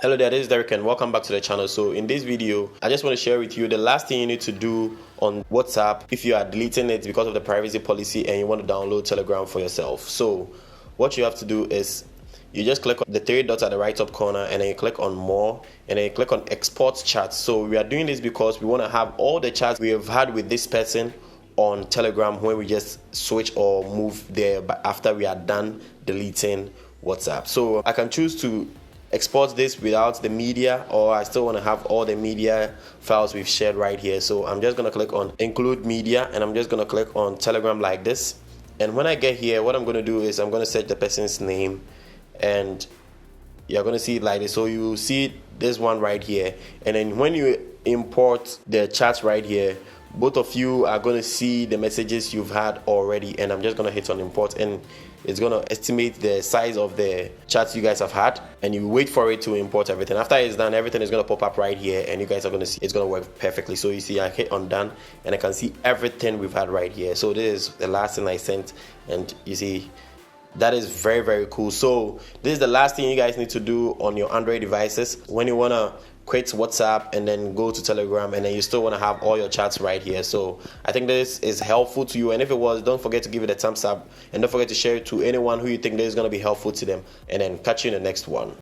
Hello there, this is Derek and welcome back to the channel. So in this video, I just want to share with you the last thing you need to do on WhatsApp if you are deleting it because of the privacy policy and you want to download Telegram for yourself. So what you have to do is you just click on the three dots at the right top corner and then you click on more and then you click on export chats. So we are doing this because we want to have all the chats we have had with this person on Telegram when we just switch or move there after we are done deleting WhatsApp. So I can choose to export this without the media, or I still want to have all the media files we've shared right here. So I'm just going to click on include media and I'm just going to click on Telegram like this. And when I get here, what I'm going to do is I'm going to search the person's name and you're going to see it like this. So you see this one right here, and then when you import the chat right here, both of you are going to see the messages you've had already, and I'm just going to hit on import and it's going to estimate the size of the chats you guys have had, and you wait for it to import everything. After it's done, everything is going to pop up right here and you guys are going to see it's going to work perfectly. So you see I hit on done and I can see everything we've had right here. So this is the last thing I sent, and you see that is very, very cool. So this is the last thing you guys need to do on your Android devices when you want to quit WhatsApp and then go to Telegram, and then you still want to have all your chats right here. So I think this is helpful to you, and if it was, don't forget to give it a thumbs up and don't forget to share it to anyone who you think this is going to be helpful to them, and then catch you in the next one.